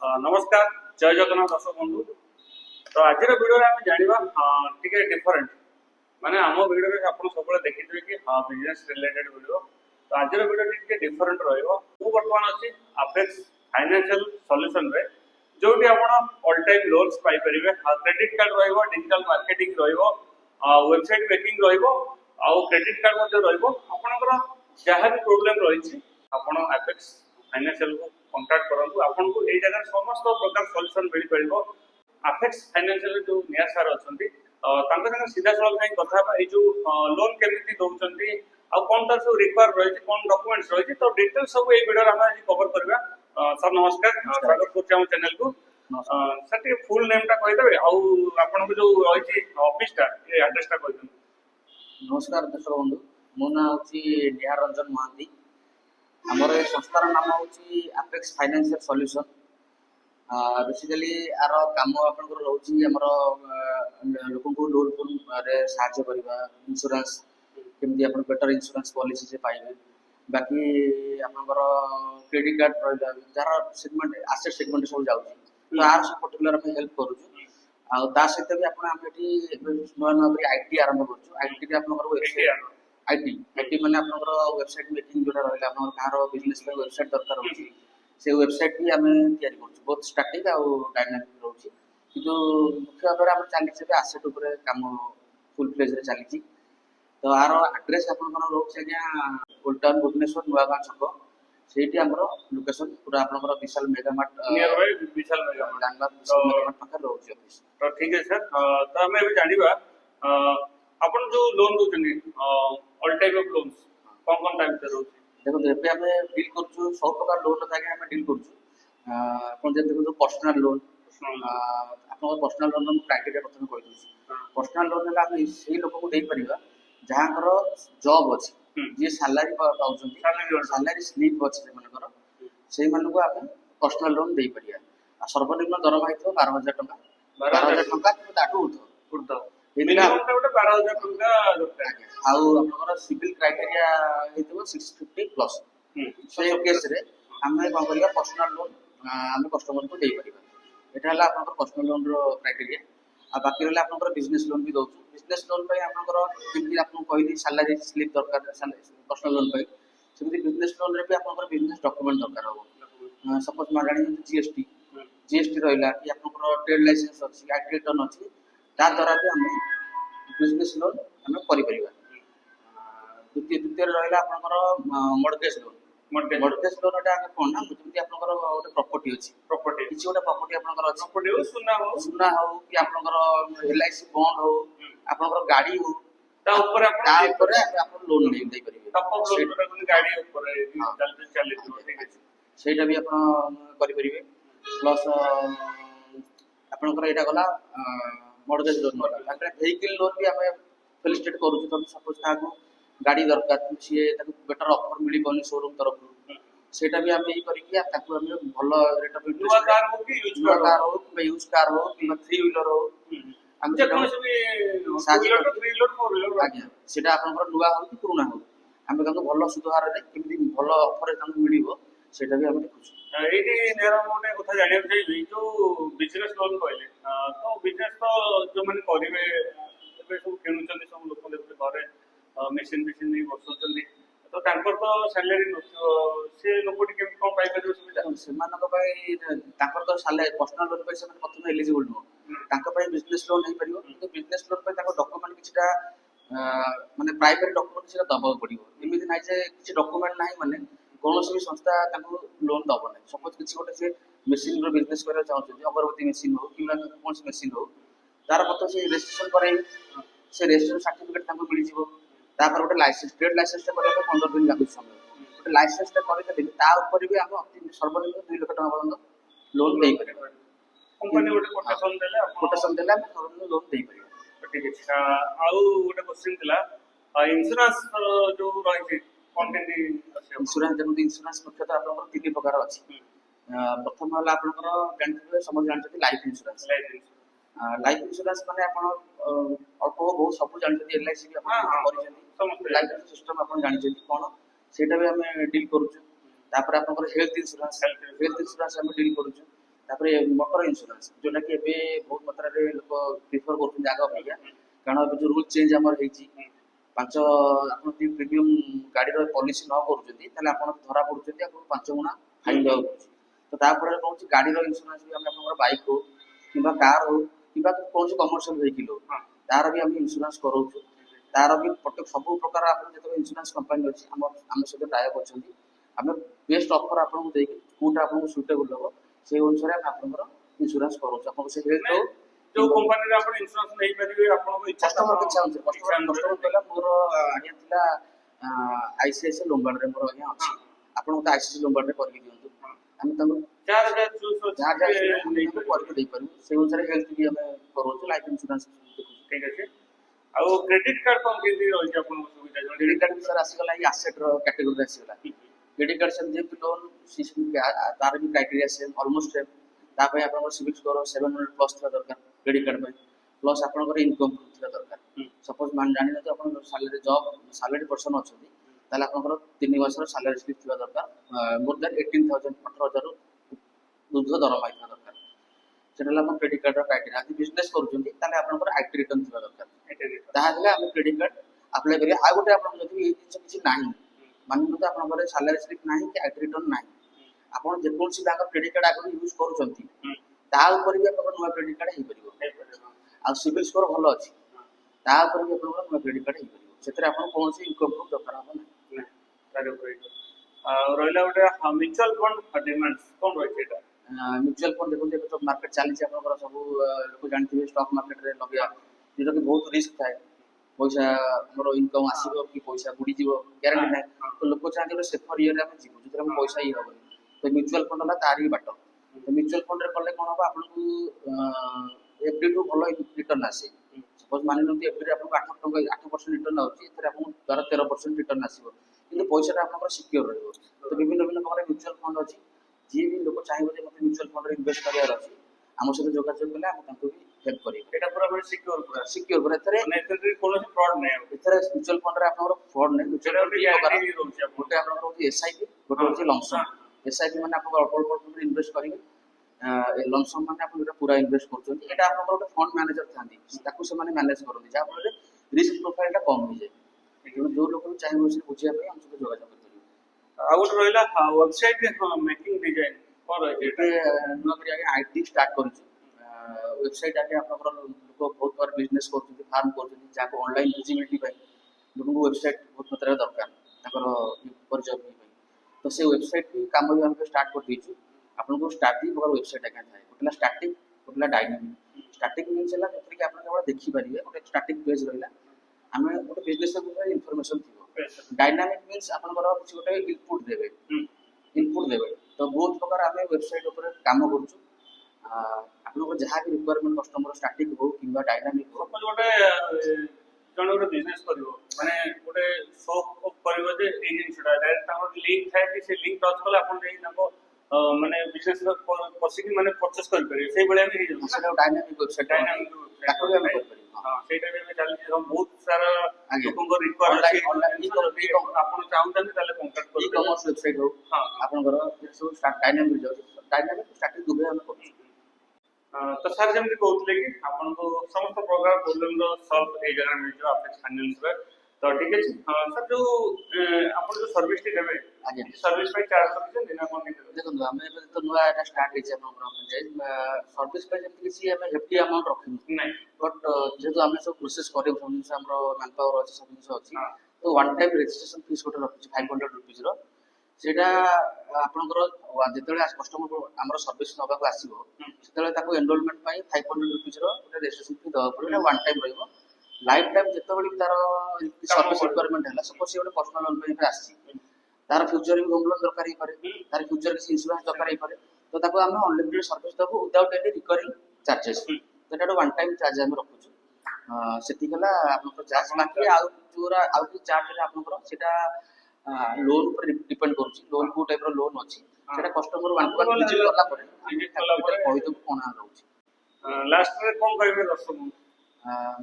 नमस्कार जय जगन्नाथ दर्शक बंधु। तो आज वीडियो आम जाना टे डिफरेंट माने आम वीडियो आप सब देखिए कि बिजनेस रिलेटेड वीडियो। तो आज वीडियो टे डिफरेंट बर्तमान अच्छी अपेक्स फाइनेंशियल सॉल्यूशन रे जो ऑल टाइम लोन्स पाई परिबे। क्रेडिट कार्ड रहिबो, डिजिटल मार्केटिंग रहिबो, वेबसाइट मेकिंग रहिबो, क्रेडिट कार्ड मध्ये रहिबो। आपनकर जहाँ भी प्रोब्लेम रही आपण अपेक्स फाइनेंशियल को कांटेक्ट करंतु। आपनको एई जगह समस्त प्रकार सॉल्यूशन मिल परिबो। अपेक्स फाइनेंशियल जो निया सर अछंती तांका संग सीधा सवाल काई कथा ए जो लोन केमिति दोउचंती आ कोन तर सब रिक्वायर रही कोन डॉक्यूमेंट्स रही तो डिटेल सब ए वीडियो हम आज कवर करबा। सर नमस्कार, स्वागत करछि हम चैनल को। सर टे फुल नेम टा कहि देबे आ आपनको जो रही ऑफिस टा ए एड्रेस टा कहि देबे। नमस्कार दर्शक बंधु, मो ना हूँ निहार रंजन महांती। आमर ए संस्थार नाम हूँ अपेक्स फाइनेंशियल सॉल्यूशन। बेसिकली आर काम आपंकर रोचे आमर लोक लोन फोन साहाय्य करवा, इंश्योरेंस केमती आप बेटर इंश्योरेंस पॉलिसी से पाइबे, बाकी आपंकर क्रेडिट कार्ड रहा जार सेगमेंट आसेट सेगमेंट सब जाऊँगी तो आर सब पर्टिकुलर आम हेल्प करूँ। ता सहित भी नुआ नुआ आईटी आरंभ कर आईटी वेबसाइट आईटी माने आपनकर वेबसाइट मेकिंग जोरा रहला आपनकर कहारो बिजनेस पे वेबसाइट दरकार होची से वेबसाइट भी आमे तयारी करछु। बहुत स्टैटिक आ डायनामिक रहउची किंतु मुख्य भाबरे हम चाली से एसेट ऊपर काम फुल फ्लेज रे चालीची। तो आरो एड्रेस आपनकर रहउची आज्ञा ओल्ड भुवनेश्वर नुआगां छक सेठी हमरो लोकेशन पूरा आपनकर Vishal mega mart near by Vishal mega mart Langbag Vishal mega mart पाखर रहउची ऑफिस। तो ठीक है सर, तो हमें भी जानिबा अपन जो लोन दोचनी ऑल टाइप ऑफ लोन्स कौन टाइप से रोची। देखो एबे हमें डील करछु सब प्रकार लोन थाके हमें डील करछु। अपन जे देखो पर्सनल लोन आपन पर्सनल लोन हम क्राइटेरिया प्रथम कहि दउछु। पर्सनल लोन हला हम सेही लोक को देई परिबा जहांकर जॉब अछि जे सैलरी पाउछन सैलरी स्लिप अछि जे मनकर सेही मानको आपण पर्सनल लोन देई परिया। आ सर्वनिम्न दरमा हितो 12000 टका 12000 टका कि ताटू उठो मिनिमम टा उठे 12000 टका दरकार। आउ आपनकर सिविल क्राइटेरिया हेतु 650 प्लस से केस रे हमें कोन करिया पर्सनल लोन हम कस्टमर को देई परिबा। एटा हला आपनकर पर्सनल लोन रो क्राइटेरिया। आ बाकी रहला आपनकर बिजनेस लोन भी दोछु। बिजनेस लोन पय आपनकर जेमि आपन कहली सैलरी स्लिप दरकार पर्सनल लोन पय सेमि बिजनेस लोन रे भी आपनकर बिजनेस डॉक्यूमेंट दरकार हो। सपोज मागाणी जीएसटी रहला कि आपनकर ट्रेड लाइसेंस अछि आईटी रिटर्न अछि ता द्वारा भी हम बिजनेस लोन हम करि परिबा। द्वितीय रहला आपनकर मॉर्गेज लोन। मॉर्गेज लोन एटा कोन ना जेमि आपनकर ओटे प्रॉपर्टी अछि प्रॉपर्टी किछि ओटा प्रॉपर्टी आपनकर अछि प्रॉपर्टी हो सुना हो कि आपनकर एलआईसी बॉन्ड हो आपनकर गाड़ी हो ता ऊपर आपन लोन दे परिबे। टॉप अप लोन कोन गाड़ी ऊपर चल ठीक है सेटा भी आपन करि परिबे। प्लस आपनकर एटा गला मॉर्गेज लोन वाला ताकरे व्हीकल लोन भी हमें फेलिसिटेट करू तो सपोज ताको गाड़ी दरकार छी ताको बेटर ऑफर मिली कोनी शोरूम तरफ सेटा भी हम करी कि ताको हम भलो रेट ऑफ नुवा कार हो कि यूज कार हो कि थ्री व्हीलर हो हम जे कोन से भी व्हीलर तो थ्री व्हीलर फोर व्हीलर आज्ञा सेटा आपनकर नुवा हो कि पुराना हो हम ताको भलो सुधार रे किमि भलो ऑफर ताको मिलिबो सेटा भी हम देखुछु। एटी नेरा मोने कथा जानिया चाहिए जो बिजनेस लोन कहले तो बिजनेस तो जो माने करिवे एबे सब किनुचंदी सब लोक देखते घरे मशीन नहीं बसुचंदी तो तांकर तो सैलरी नथियो से लोकटी केम कोन पाइ परियो सुविधा सेमानक पय तांकर तो सैलरी पर्सनल लोन पय से प्रथम एलिजिबल नो तांका पय बिजनेस लोन नै परियो तो बिजनेस लोन पय ताको डॉक्यूमेंट किछटा माने प्राइमरी डॉक्यूमेंट किछटा दबा पड़ियो। एमिति नै जे किछ डॉक्यूमेंट नाही माने कोनोसी भी संस्था ताको लोन दबो नै। सपोज किछि गोटे से मशीन रो बिजनेस करा चाहउछ अगरबत्ती मशीन हो किबा कोनसी मशीन हो तार मतलब से रजिस्ट्रेशन करे से रजिस्ट्रेशन सर्टिफिकेट ताको मिलि जिवो तापर गोटे लाइसेंस ट्रेड लाइसेंस ता करे 15 दिन लागु समय गोटे लाइसेंस ता करे देबी ता ऊपर भी हम सर्वनिम्न 2 लाख टका पर्यंत लोन देई परिबा। कंपनी गोटे कोटेशन देला हम सर्वनिम्न लोन देई परिबा। ठीक है आउ गोटे क्वेश्चन थिला इंश्योरेंस जो रही कंटेंट इंश्योरेंस जेमति इंश्योरेंस मुख्यतः आपनकर तीन प्रकार अछि। प्रथम हला आपनकर जानथिबे समझ जानथि लाइफ इंश्योरेंस माने आपण अल्प बहुत सब जानथि एलआईसी भी आपण करिसेंती लाइफ सिस्टम आपण जानिसेंती कोन सेटा भी हमें डील करूछु। तापर आपनकर हेल्थ इंश्योरेंस हम डील करूछु। तापर तापर मोटर इंश्योरेंस जोटा कि एबे बहुत मात्रा रे लोक प्रिफर करथुन आग अपेक्षा कारण अब जो रूल चेंज हमर हेची पांच आपण ती प्रीमियम गाड़ी रो पॉलिसी न करूचंती ताले आपण धरा पडुचंती आपण 5 गुना फाइन दवा पडुची तो तापर कहूची गाड़ी रो इंश्योरेंस भी हम आपन बाइक हो किबा कार हो किबा कोनसे कमर्शियल व्हीकल हो तार भी हम इंश्योरेंस करूछु तार भी प्रत्येक सब प्रकार आपण जते इंश्योरेंस कंपनी अछि हम सहित टाई अप अछंती हम बेस्ट ऑफर आपन को देकी कोटा आपन को सुटेबल हो से अनुसार हम आपन इंश्योरेंस करूछु आपन से हेल्थ हो जो कंपनी रे आपण इंश्योरेंस नै परिबे आपण को इच्छा कस्टमर के चाहूँ कस्टमर कहला मोर आज्ञा थिला आईसीआईसीआई लोम्बार्ड रे मोर आज्ञा अछि आपण तो आईसीआईसीआई लोम्बार्ड रे करके दियंतु हम तंग जार जार चूज जहाँ जहाँ हम करके दे पारू से अनुसार हेल्थ भी हम करूछु लाइफ इंश्योरेंस ठीक अछि आ क्रेडिट कार्ड कोन के दी रहै छै आपण सुविधा क्रेडिट कार्ड भी सर आसीगला ई एसेट रो कैटेगरी रे आसीगला क्रेडिट कार्ड से जे लोन सिस्टम तार भी क्राइटेरिया सेम ऑलमोस्ट सेम तापय आपण सिविल स्कोर 700 प्लस थिबा दरकार क्रेडिट कार्ड में प्लस आपण इनकम थिबा दरकार सपोज मान जानि न आपण सैलरी जॉब सैलरी पर्सन अछथि ताले आपण 3 वर्ष सैलरी स्लिप थिबा दरकार मोर देन 18000 18000 ऊर्ध्व दरमा थिबा दरकार सेटला आपण क्रेडिट कार्ड रो क्राइटेरिया यदि बिजनेस करूचंती ताले आपण आईटी रिटर्न थिबा दरकार ताहाले हम क्रेडिट कार्ड अप्लाई करिया आ गोटे आपण जदि ए जिंस किछि नाही मानू तो आपण सैलरी स्लिप नाही कि आईटी रिटर्न नाही आपण जे कोनसी बैंक क्रेडिट कार्ड आगु यूज करूचंती ता ऊपर भी आपण नुवा क्रेडिट कार्ड हे परिबो आ सिविल स्कोर भलो अछि ता ऊपर भी आपण नुवा क्रेडिट कार्ड हे परिबो सेतरे आपण कोनसी इनकम प्रूफ दरकार हम नै तारे ऊपर रहला गोटे म्यूचुअल फंड डिमांड्स कोन रहै छै म्यूचुअल फंड देखो तो मार्केट चली छै आपण सब लोक जानथिबे स्टॉक मार्केट रे लगिया जेटा कि बहुत रिस्क थाए पैसा हमरो इनकम आसीबो कि पैसा बुडी जीवो गारंटी नै तो लोक चाहते सेफर ईयर रे हम जीवो जेतरे हम पैसा ही होबो तो म्यूचुअल फंड ला तारी बाट तो म्यूचुअल फंड रे करले कोन हो आपन को एफडी टू भलो रिटर्न आसे सपोज मानि नथि एफडी रे आपन 8% रिटर्न आउची एथरे आपन 12-13% रिटर्न आसीबो किंतु पैसा रा आपन सिक्योर रहबो तो विभिन्न विभिन्न प्रकार म्यूचुअल फंड अछि जे भी लोक चाहिबो जे मते म्यूचुअल फंड रे इन्वेस्ट करियार अछि हम सहित जोगाजोग कले हम तांको भी हेल्प करिबो एटा पूरा सिक्योर पूरा एथरे नेतरी कोनो फ्रॉड नै एथरे म्यूचुअल फंड रे आपन फ्रॉड नै म्यूचुअल फंड ग्यारंटी रहउची गोटे आपन होती एसआईपी गोटे होती लमसम एसआईपी माने आपन अल्प अल्प इन्वेस्ट करिवे ए लमसम माने आपन पूरा इन्वेस्ट करछन एटा आपन गोटे फंड मैनेजर थांदी ताकू से माने मैनेज करथि जा फल रिस्क प्रोफाइल टा कम हो जाय जो लोक चाहिबो से बुझिया पे हम सब जोगाजोग करिवे आ गोटे रहला वेबसाइट मेकिंग डिजाइन कोन रहै छै नुवा करी आगे आईटी स्टार्ट करछु वेबसाइट आगे आपन लोक बहुत बार बिजनेस करछन फार्म करछन जाको ऑनलाइन विजिबिलिटी पाई लोक वेबसाइट बहुत मात्रा दरकार ताकर परिचय पाई तो से वेबसाइट काम भी हम स्टार्ट कर दीछु आपन को स्टार्टिंग और वेबसाइट आगे थाए गोटला स्टार्टिंग गोटला डायनामिक स्टार्टिंग मींस हला जेतरि कि आपन केवल देखि परिबे गोटे स्टार्टिंग पेज रहला हमें गोटे बिजनेस के इंफॉर्मेशन थिबो डायनामिक मींस आपन को किछ गोटे इनपुट देबे तो बहुत प्रकार हमें वेबसाइट ऊपर काम करछु आपन को जहां भी रिक्वायरमेंट कस्टमर स्टार्टिंग हो किबा डायनामिक हो सपोज गोटे जण गोटे बिजनेस करिवो माने गोटे शॉप करिवो जे ए जिंसटा डायरेक्ट हमर लिंक थाए कि से लिंक टच कला आपन नै नको माने बिजनेस पसिकी माने परचेस कर परिबे सेही बळे हम ही सेटा डायनामिक वेबसाइट ताको भी हम कर परिबे हां सेटा भी चली हम बहुत सारा लोकन को रिक्वायरमेंट अछि ऑनलाइन आपन चाहउतन ताले कांटेक्ट कर ई कॉमर्स वेबसाइट हो आपन घर सब स्टार्ट डायनामिक स्टार्टिंग दुबे हम करछु तो सर जमती कहते कि आपन को समस्त प्रकार प्रॉब्लम रो सॉल्व ए जगह मिल जो आपके फाइनेंस रे तो ठीक है सर जो आपन जो सर्विस टी देबे आगे सर्विस पे चार्ज कर देना कोन देखो हमें तो नुआ एटा स्टार्ट हे अपन फ्रेंचाइज सर्विस पे जमती किसी हमें हेफ्टी अमाउंट रखिन नहीं बट जेतु हमें सब प्रोसेस करे फंक्शन से हमरो मैन पावर अछि सब किछ अछि तो वन टाइम रजिस्ट्रेशन फीस गोटे रखि 500 रुपीस रो सेटा आपनकर जेतले कस्टमर हमरो सर्विस नबा को आसीबो सेतले ताको एनरोलमेंट पई 500 रुपीस रो गोटे रजिस्ट्रेशन फी दवा पड़े वन टाइम रहइबो लाइफ टाइम जेतबेली तार सर्विस रिक्वायरमेंट हला सपोज गोटे पर्सनल लोन पे आसी तार फ्यूचर भी होम लोन दरकार ही करे तार फ्यूचर के इंश्योरेंस दरकार ही करे तो ताको हम अनलिमिटेड सर्विस दबो विदाउट एनी रिकरिंग चार्जेस तो एटा वन टाइम चार्ज हम रखुछु सेति गला आपन चार्ज बाकी आ जोरा आ चार्ज रे आपन सेटा लोन ऊपर डिपेंड करूची लोन को टाइप रो लोन अछि सेटा कस्टमर वन पर विजिट करला परे कोइ तो कोन रहउची लास्ट रे कोन कहबे दर्शक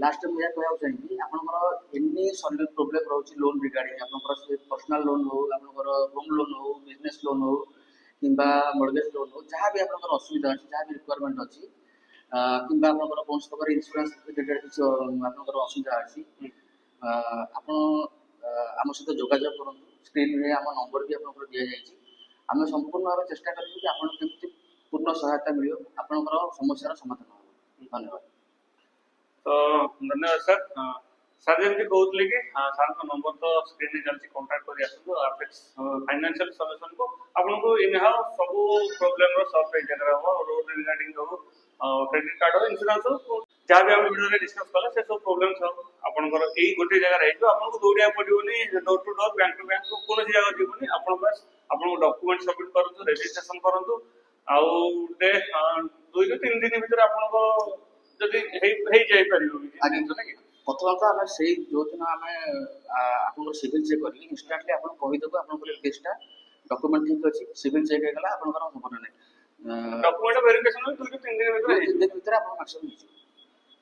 लास्ट में या कहया चाहिए आपनकर एनी सॉल्व प्रॉब्लम रहउची लोन रिगार्डिंग आपनकर पर्सनल लोन हो आपनकर होम लोन हो बिजनेस लोन हो किंबा मॉर्गेज लोन हो जहाँ भी आपंकर असुविधा अच्छी जहाँ भी रिक्वायरमेंट अच्छी किंबा आपंकर कौन प्रकार इन्शुरांस रिलेटेड किसी आपंकर असुविधा अच्छी ଆପଣ ଆମ ସହିତ ଯୋଗାଯୋଗ କରନ୍ତୁ। ସ୍କ୍ରିନ୍ରେ ଆମ ନମ୍ବର ବି ଆପଣଙ୍କର ଦିଆଯାଇଛି। ଆମେ ସମ୍ପୂର୍ଣ୍ଣ ଭାବେ ଚେଷ୍ଟା କରିବୁ କି ଆପଣଙ୍କୁ କେମିତି ପୂର୍ଣ୍ଣ ସହାୟତା ମିଳିବ, ଆପଣଙ୍କର ସମସ୍ୟାର ସମାଧାନ ହେବ। ଧନ୍ୟବାଦ। ତ ଧନ୍ୟବାଦ ସାର୍। ସାର୍ ଯେମିତି କହୁଥିଲେ କି ସାର୍ଙ୍କ ନମ୍ବର ତ ସ୍କ୍ରିନ୍ରେ ଚାଲିଛି, କଣ୍ଟାକ୍ଟ କରି ଆସନ୍ତୁ ଆପେକ୍ସ ଫାଇନାନ୍ସିଆଲ ସଲ୍ୟୁସନକୁ। ଆପଣଙ୍କୁ ଇନ୍ ହାଉସ୍ ସବୁ ପ୍ରୋବ୍ଲେମର ସଲ୍ଭ ଏଇ ଜାଗାରେ ହେବ। ରୋଡ ରିଗାର୍ଡିଂ ହଉ, କ୍ରେଡିଟ୍ କାର୍ଡ ହଉ, ଇନ୍ସୁରାନ୍ସ ହଉ, ଯାହା ବି ଆମେ ଭିଡ଼ିଓରେ ଡିସ୍କସ୍ କଲେ ସେ ସବୁ ପ୍ରୋବ୍ଲେମ ସବୁ ଆପଣଙ୍କର ଏଇ ଗୋଟେ ଜାଗାରେ ହେଇଯିବ। ଆପଣଙ୍କୁ ଦୌଡ଼ିବାକୁ ପଡ଼ିବନି door to door, bank to bank, କୌଣସି ଜାଗାକୁ ଯିବନି। ଆପଣ ବାସ୍ ଆପଣଙ୍କ ଡକ୍ୟୁମେଣ୍ଟ ସବମିଟ୍ କରନ୍ତୁ, ରେଜିଷ୍ଟ୍ରେସନ କରନ୍ତୁ, ଆଉ 2 ରୁ 3 ଦିନ ଭିତରେ ଆପଣଙ୍କ ଯଦି ହେଇଯାଇପାରିବ ଆଜ୍ଞା। ପ୍ରଥମତଃ ଆମେ ସେଇ ଯୋଉଦିନ ଆମେ ଆପଣଙ୍କର ସିଭିଲ୍ ଚେକ୍ କରିକି ଇନଷ୍ଟାଣ୍ଟଲି ଆପଣ କହିଦେବୁ ଆପଣଙ୍କର କେସ୍ଟା ଡକ୍ୟୁମେଣ୍ଟ ଠିକ୍ ଅଛି, ସିଭିଲ୍ ଚେକ୍ ହେଇଗଲା, ଆପଣଙ୍କର ହବ ନା ନାହିଁ। ଡକ୍ୟୁମେଣ୍ଟ ଭେରିଫିକେସନ 2 ରୁ 3 ଦିନ ଭିତରେ ହେଇଯିବ। 3 ଦିନ ଭିତରେ ଆପଣ ମ୍ୟାକ୍ସିମମ୍ ହେଇଯିବ।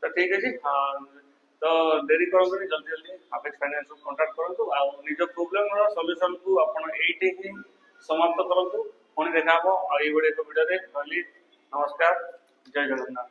ତ ଠିକ୍ ଅଛି। ତ ଡେରି କରନ୍ତୁନି, ଜଲ୍ଦି ଜଲ୍ଦି ଆପେକ୍ସ ଫାଇନାନ୍ସକୁ କଣ୍ଟାକ୍ଟ କରନ୍ତୁ ଆଉ ନିଜ ପ୍ରୋବ୍ଲେମର ସଲ୍ୟୁସନକୁ ଆପଣ ଏଇଠି ହିଁ ସମାପ୍ତ କରନ୍ତୁ। ପୁଣି ଦେଖା ହବ ଆଉ ଏଇଭଳି ଏକ ଭିଡ଼ିଓରେ। ରହିଲି, ନମସ୍କାର, ଜୟ ଜଗନ୍ନାଥ।